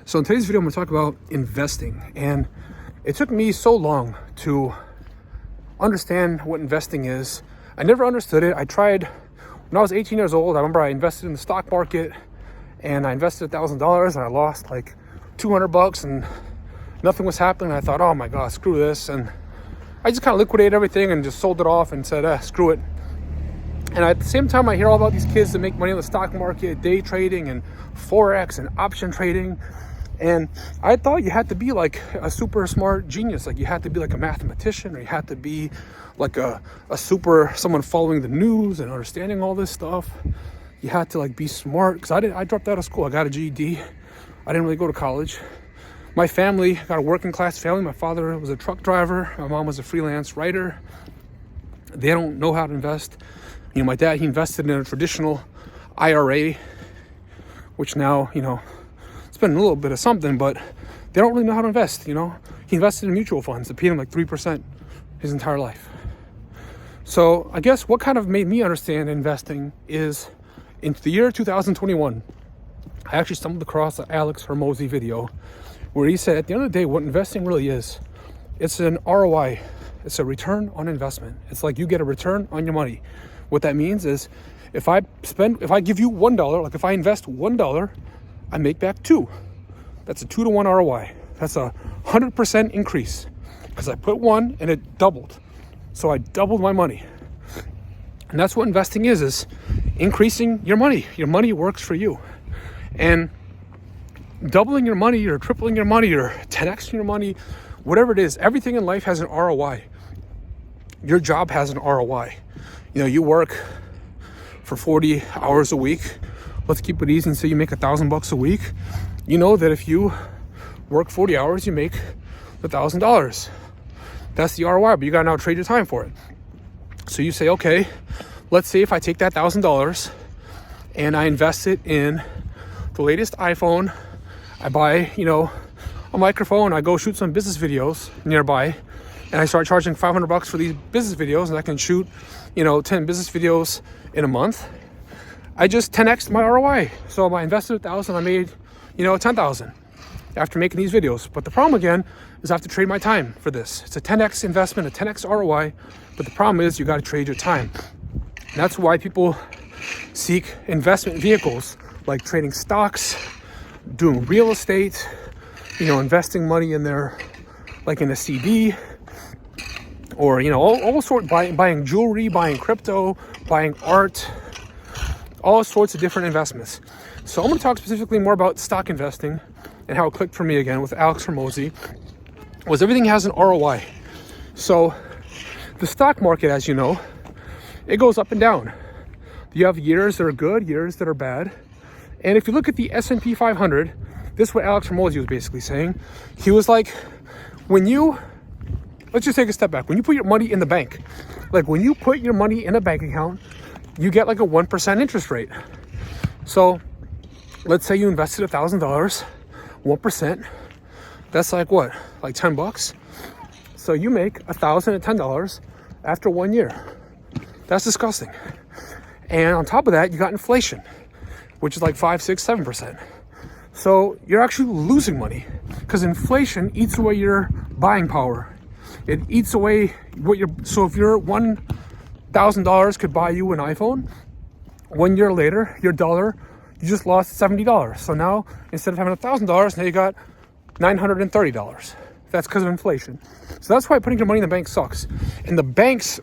So in today's video, I'm going to talk about investing. And it took me so long to understand what investing is. I never understood it. I tried when I was 18 years old. I remember I invested in the stock market and I invested $1,000 and I lost like $200 and nothing was happening. I thought, oh my God, screw this. And I just kind of liquidated everything and just sold it off and said, screw it. And at the same time, I hear all about these kids that make money on the stock market, day trading and Forex and option trading. And I thought you had to be like a super smart genius. Like you had to be like a mathematician, or you had to be like someone following the news and understanding all this stuff. You had to like be smart, because I dropped out of school. I got a GED. I didn't really go to college. My family got a working class family. My father was a truck driver. My mom was a freelance writer. They don't know how to invest. You know, my dad, he invested in a traditional IRA, which now, it's been a little bit of something, but they don't really know how to invest. He invested in mutual funds that paid him like 3% his entire life. So I guess what kind of made me understand investing is in the year 2021, I actually stumbled across an Alex Hormozi video where he said at the end of the day, what investing really is, it's an ROI. It's a return on investment. It's like you get a return on your money. What that means is if I give you $1, like if I invest $1, I make back $2. That's a 2-to-1 ROI. That's a 100% increase because I put $1 and it doubled. So I doubled my money. And that's what investing is increasing your money. Your money works for you. And doubling your money or tripling your money or 10x your money, whatever it is, everything in life has an ROI. Your job has an ROI. You work for 40 hours a week. Let's keep it easy and say you make $1,000 a week. You know that if you work 40 hours, you make $1,000. That's the ROI, but you gotta now trade your time for it. So you say, okay, let's say if I take that $1,000 and I invest it in the latest iPhone, I buy, a microphone, I go shoot some business videos nearby, and I start charging $500 for these business videos, and I can shoot, 10 business videos in a month. I just 10x'd my ROI. So I invested $1,000, I made, $10,000 after making these videos. But the problem again is I have to trade my time for this. It's a 10x investment, a 10x ROI, but the problem is you got to trade your time. And that's why people seek investment vehicles like trading stocks, doing real estate, investing money in their, like in a CD, or, all sorts, buying jewelry, buying crypto, buying art, all sorts of different investments. So I'm going to talk specifically more about stock investing and how it clicked for me again with Alex Hormozi. Was everything has an ROI. So the stock market, as you know, it goes up and down. You have years that are good, years that are bad. And if you look at the S&P 500, this is what Alex Hormozi was basically saying. He was like, let's just take a step back. When you put your money in the bank, like when you put your money in a bank account, you get like a 1% interest rate. So let's say you invested $1,000, 1%. That's like what? Like $10. So you make $1,010 after 1 year. That's disgusting. And on top of that, you got inflation, which is like 5, 6, 7%. So you're actually losing money because inflation eats away your buying power. It eats away so if your $1,000 could buy you an iPhone, 1 year later, your dollar, you just lost $70. So now instead of having $1,000, now you got $930. That's because of inflation. So that's why putting your money in the bank sucks. And the banks,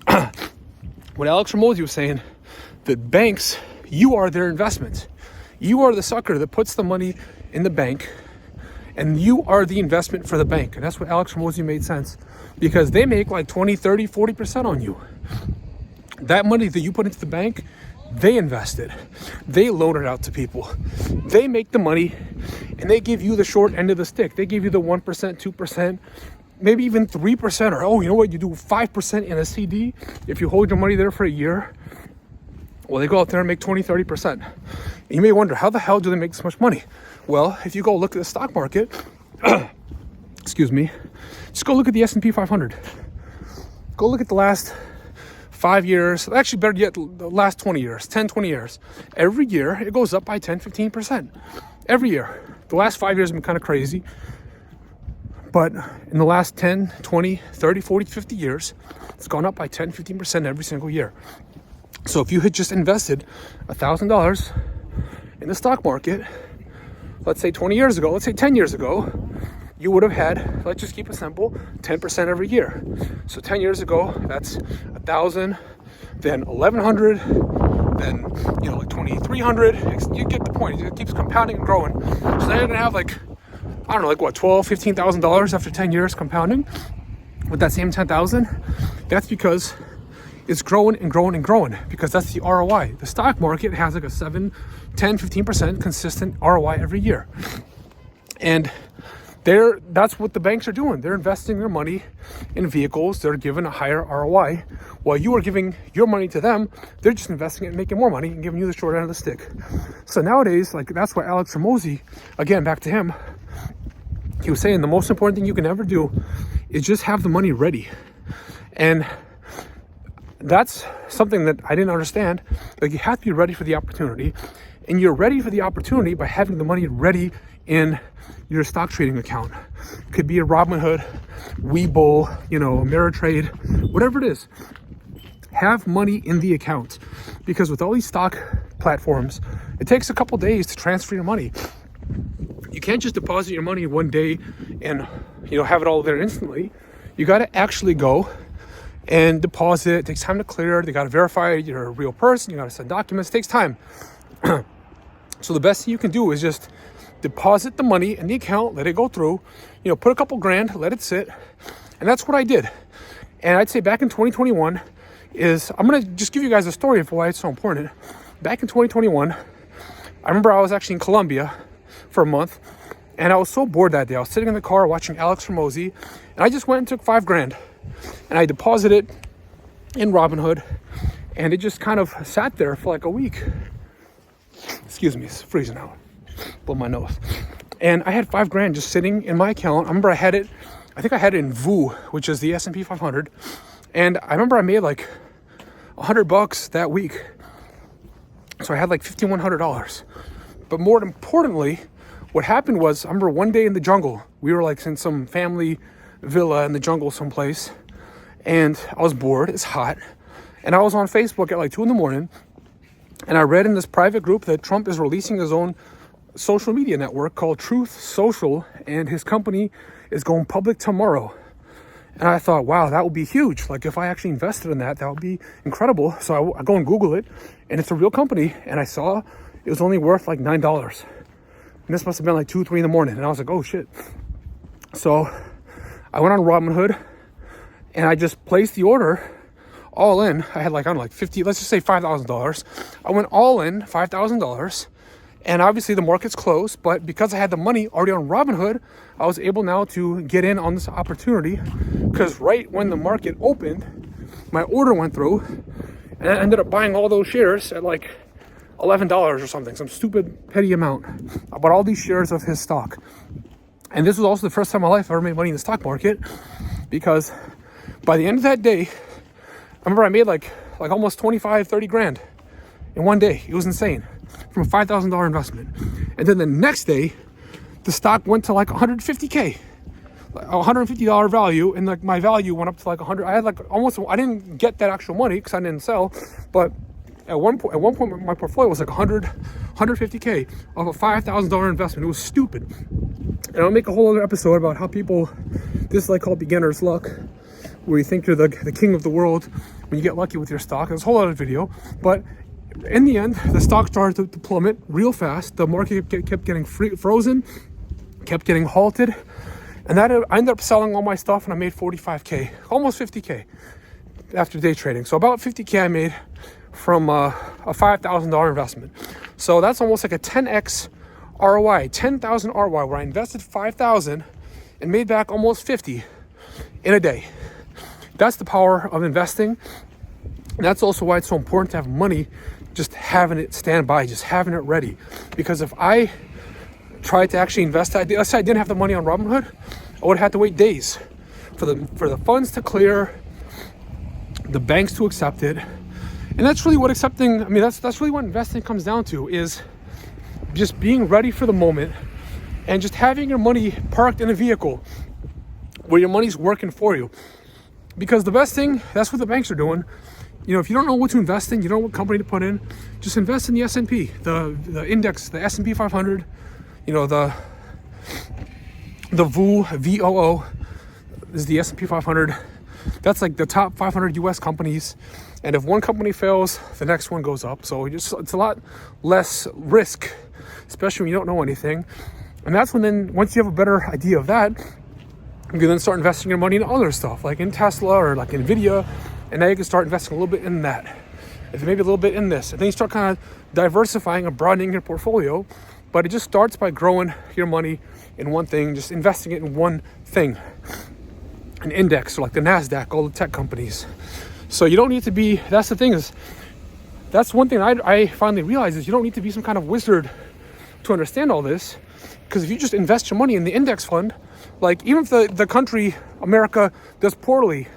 what Alex Hormozi was saying, the banks, you are their investment. You are the sucker that puts the money in the bank, and you are the investment for the bank. And that's what Alex Hormozi made sense, because they make like 20, 30, 40% on you. That money that you put into the bank, they invest it. They loan it out to people. They make the money, and they give you the short end of the stick. They give you the 1%, 2%, maybe even 3%, or, you know what, you do 5% in a CD. If you hold your money there for a year, well, they go out there and make 20, 30%. You may wonder, how the hell do they make this much money? Well, if you go look at the stock market, excuse me, just go look at the S&P 500. Go look at the last 5 years, actually better yet, the last 20 years, 10, 20 years. Every year, it goes up by 10, 15%. Every year. The last 5 years have been kind of crazy. But in the last 10, 20, 30, 40, 50 years, it's gone up by 10, 15% every single year. So if you had just invested $1,000 in the stock market, let's say 20 years ago, let's say 10 years ago, you would have had, let's just keep it simple, 10% every year. So 10 years ago, that's 1,000, then 1,100, then, like 2,300. You get the point. It keeps compounding and growing. So now you're gonna have $12,000, $15,000 after 10 years compounding with that same 10,000. That's because it's growing and growing and growing, because that's the ROI. The stock market has like a 7, 10, 15% consistent ROI every year. And that's what the banks are doing. They're investing their money in vehicles. They're giving a higher ROI. While you are giving your money to them, they're just investing it and making more money and giving you the short end of the stick. So nowadays, that's why Alex Hormozi, again, back to him, he was saying the most important thing you can ever do is just have the money ready. And that's something that I didn't understand. You have to be ready for the opportunity. And you're ready for the opportunity by having the money ready in your stock trading account. Could be a Robinhood, Webull, Ameritrade, whatever it is. Have money in the account, because with all these stock platforms, it takes a couple days to transfer your money. You can't just deposit your money one day and have it all there instantly. You got to actually go and deposit. It takes time to clear. They got to verify you're a real person. You got to send documents. It takes time. So the best thing you can do is just deposit the money in the account, let it go through, put a couple grand, let it sit. And that's what I did. And I'd say back in 2021 I'm going to just give you guys a story of why it's so important. Back in 2021, I remember I was actually in Colombia for a month, and I was so bored that day. I was sitting in the car watching Alex Hormozi, and I just went and took $5 grand and I deposited in Robinhood, and it just kind of sat there for like a week. Excuse me, it's freezing out. Blow my nose. And I had $5 grand just sitting in my account. I remember I think I had it in VU, which is the S&P 500. And I remember I made like $100 that week. So I had like $5,100. But more importantly, what happened was, I remember one day in the jungle, we were like in some family villa in the jungle someplace, and I was bored, it's hot. And I was on Facebook at like 2 a.m. and I read in this private group that Trump is releasing his own social media network called Truth Social, and his company is going public tomorrow. And I thought, wow, that would be huge. Like, if I actually invested in that would be incredible. So I go and Google it, and it's a real company. And I saw it was only worth like $9. And this must have been like 2, 3 in the morning. And I was like, oh shit. So I went on Robinhood and I just placed the order all in. I had like 50, let's just say $5,000. I went all in $5,000. And obviously the market's closed, but because I had the money already on Robinhood, I was able now to get in on this opportunity, because right when the market opened, my order went through, and I ended up buying all those shares at like $11 or something, some stupid petty amount. I bought all these shares of his stock. And this was also the first time in my life I ever made money in the stock market, because by the end of that day, I remember I made like almost 25, 30 grand in one day. It was insane, from a $5,000 investment. And then the next day, the stock went to like 150K, $150 value, and like my value went up to like 100. I had like almost, I didn't get that actual money because I didn't sell, but at one point my portfolio was like 150K of a $5,000 investment. It was stupid. And I'll make a whole other episode about how people, this is like called beginner's luck, where you think you're the king of the world when you get lucky with your stock. There's a whole other video, but in the end, the stock started to plummet real fast. The market kept getting frozen, kept getting halted, and I ended up selling all my stuff, and I made 45K, almost 50K after day trading. So about 50K I made from a $5,000 investment. So that's almost like a 10x ROI, 10,000 ROI, where I invested 5,000 and made back almost 50 in a day. That's the power of investing. And that's also why it's so important to have money, just having it stand by, just having it ready. Because if I tried to actually invest, let's say I didn't have the money on Robinhood, I would have had to wait days for the funds to clear, the banks to accept it. And that's really what accepting, that's really what investing comes down to, is just being ready for the moment, and just having your money parked in a vehicle where your money's working for you. Because the best thing, that's what the banks are doing. If you don't know what to invest in, you don't know what company to put in, just invest in the S&P, the index, the S&P 500, the VOO is the S&P 500. That's like the top 500 US companies. And if one company fails, the next one goes up. So it's a lot less risk, especially when you don't know anything. And that's when once you have a better idea of that, you can then start investing your money in other stuff, like in Tesla or like Nvidia. And now you can start investing a little bit in that. If maybe a little bit in this. And then you start kind of diversifying and broadening your portfolio. But it just starts by growing your money in one thing, just investing it in one thing. An index, or like the NASDAQ, all the tech companies. So you don't need to be, that's the thing is, that's one thing I finally realized is you don't need to be some kind of wizard to understand all this. Because if you just invest your money in the index fund, like even if the country, America, does poorly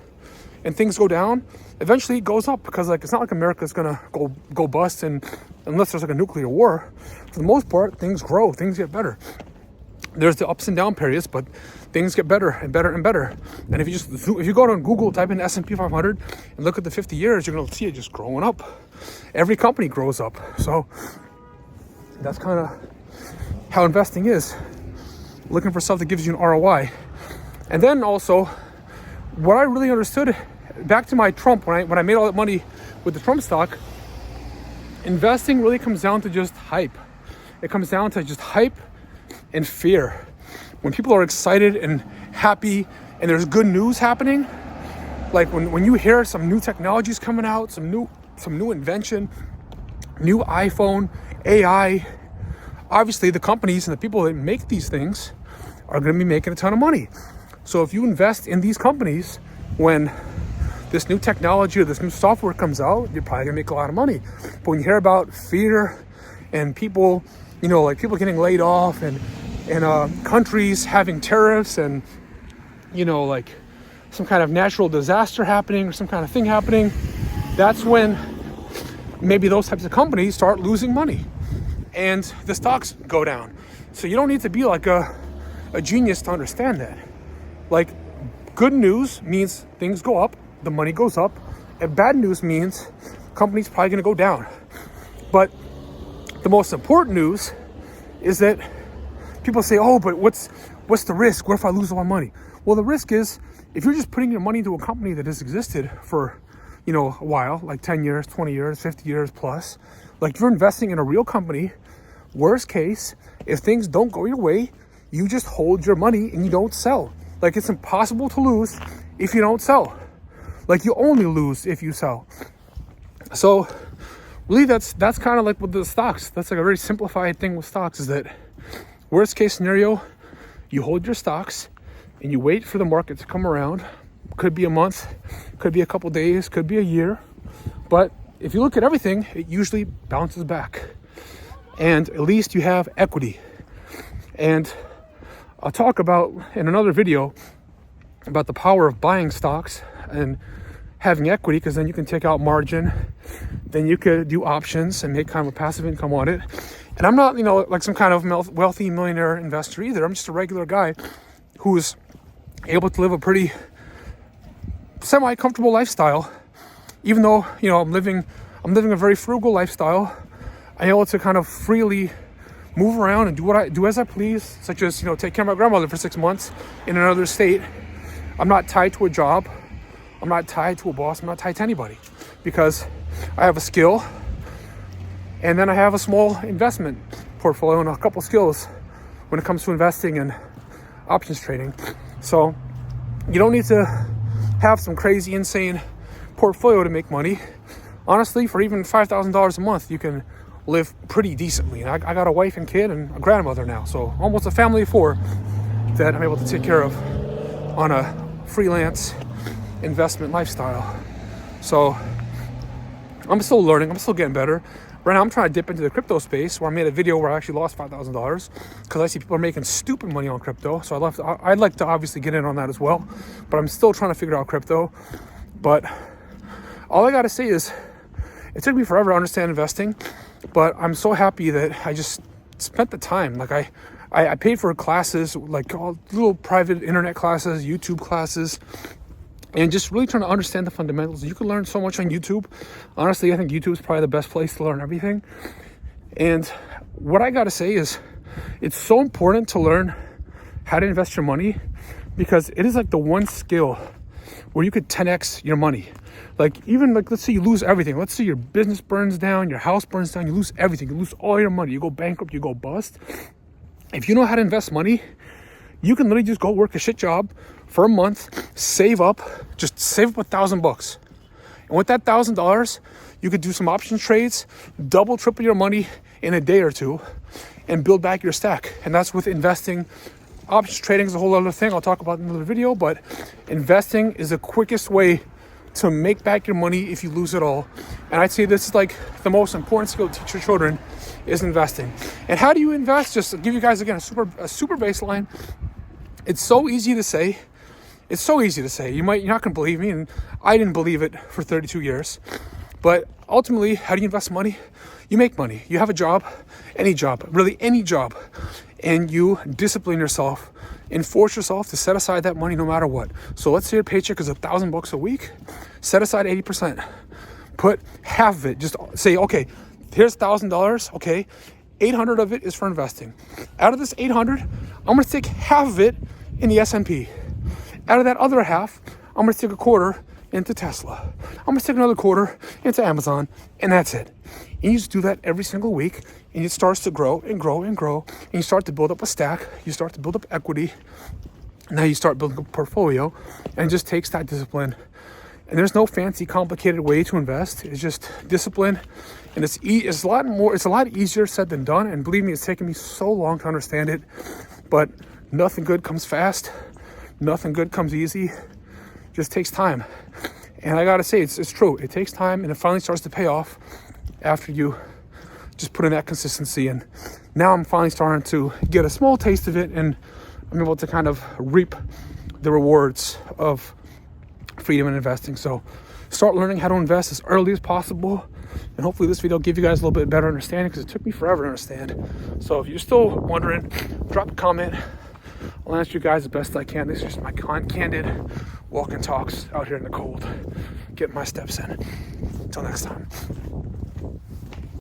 and things go down, eventually it goes up, because like it's not like America's gonna go bust, and unless there's like a nuclear war. For the most part, things grow, things get better. There's the ups and down periods, but things get better and better and better. And if you go on Google, type in S&P 500 and look at the 50 years, you're gonna see it just growing up. Every company grows up. So that's kind of how investing is. Looking for stuff that gives you an ROI. And then also, what I really understood, back to my Trump, when I made all that money with the Trump stock, investing really comes down to just hype. It comes down to just hype and fear. When people are excited and happy and there's good news happening, like when you hear some new technologies coming out, some new invention, new iPhone, AI, obviously the companies and the people that make these things are going to be making a ton of money. So if you invest in these companies when this new technology or this new software comes out, you're probably going to make a lot of money. But when you hear about fear and people, like people getting laid off and countries having tariffs and, like some kind of natural disaster happening or some kind of thing happening, that's when maybe those types of companies start losing money and the stocks go down. So you don't need to be like a genius to understand that. Like, good news means things go up, the money goes up, and bad news means companies probably going to go down. But the most important news is that people say, oh, but what's the risk? What if I lose all my money? Well, the risk is if you're just putting your money into a company that has existed for, a while, like 10 years, 20 years, 50 years plus, like you're investing in a real company, worst case, if things don't go your way, you just hold your money and you don't sell. Like, it's impossible to lose if you don't sell. Like, you only lose if you sell. So really that's kind of like with the stocks. That's like a very simplified thing with stocks, is that worst case scenario, you hold your stocks and you wait for the market to come around. Could be a month, could be a couple days, could be a year. But if you look at everything, it usually bounces back. And at least you have equity. And I'll talk about in another video about the power of buying stocks and having equity, because then you can take out margin. Then you could do options and make kind of a passive income on it. And I'm not, like some kind of wealthy millionaire investor either. I'm just a regular guy who's able to live a pretty semi-comfortable lifestyle. Even though, I'm living a very frugal lifestyle, I'm able to kind of freely move around and do as I please, such as, take care of my grandmother for 6 months in another state. I'm not tied to a job. I'm not tied to a boss. I'm not tied to anybody, because I have a skill, and then I have a small investment portfolio and a couple skills when it comes to investing and options trading. So you don't need to have some crazy, insane portfolio to make money. Honestly, for even $5,000 a month, you can live pretty decently. And I got a wife and kid and a grandmother now, so almost a family of 4 that I'm able to take care of on a freelance investment lifestyle. So I'm still learning, I'm still getting better. Right now I'm trying to dip into the crypto space, where I made a video where I actually lost $5,000 because I see people are making stupid money on crypto. So I'd like to obviously get in on that as well, but I'm still trying to figure out crypto. But all I gotta say is, it took me forever to understand investing, but I'm so happy that I just spent the time. Like I I paid for classes, like all little private internet classes, YouTube classes, and just really trying to understand the fundamentals. You can learn so much on YouTube. Honestly, I think YouTube is probably the best place to learn everything. And what I got to say is it's so important to learn how to invest your money, because it is like the one skill where you could 10x your money. Like, even like, let's say you lose everything. Let's say your business burns down, your house burns down, you lose everything. You lose all your money. You go bankrupt, you go bust. If you know how to invest money, you can literally just go work a shit job for a month, save up, just save up $1,000. And with that $1,000, you could do some option trades, double, triple your money in a day or two, and build back your stack. And that's with investing. Options trading is a whole other thing I'll talk about in another video, but investing is the quickest way to make back your money if you lose it all. And I'd say this is like the most important skill to teach your children, is investing. And how do you invest? Just to give you guys again a super baseline. It's so easy to say. It's so easy to say. You're not gonna believe me, and I didn't believe it for 32 years. But ultimately, how do you invest money? You make money. You have a job, any job, really any job, and you discipline yourself and force yourself to set aside that money no matter what. So let's say your paycheck is $1,000 a week. Set aside 80%. Put half of it. Just say, okay, here's $1,000. Okay, 800 of it is for investing. Out of this 800, I'm gonna take half of it in the S&P. Out of that other half, I'm gonna take a quarter into Tesla. I'm gonna take another quarter into Amazon, and that's it. And you just do that every single week, and it starts to grow and grow and grow, and you start to build up a stack, you start to build up equity. Now you start building a portfolio, and it just takes that discipline. And there's no fancy, complicated way to invest. It's just discipline, and it's a lot easier said than done. And believe me, it's taken me so long to understand it. But nothing good comes fast. Nothing good comes easy. It just takes time. And I gotta say, it's true. It takes time, and it finally starts to pay off after you just put in that consistency. And now I'm finally starting to get a small taste of it, and I'm able to kind of reap the rewards of freedom in investing. So start learning how to invest as early as possible, and hopefully this video will give you guys a little bit better understanding, because it took me forever to understand. So if you're still wondering, drop a comment. I'll answer you guys the best I can. This is just my candid walk and talks out here in the cold, getting my steps in. Until next time.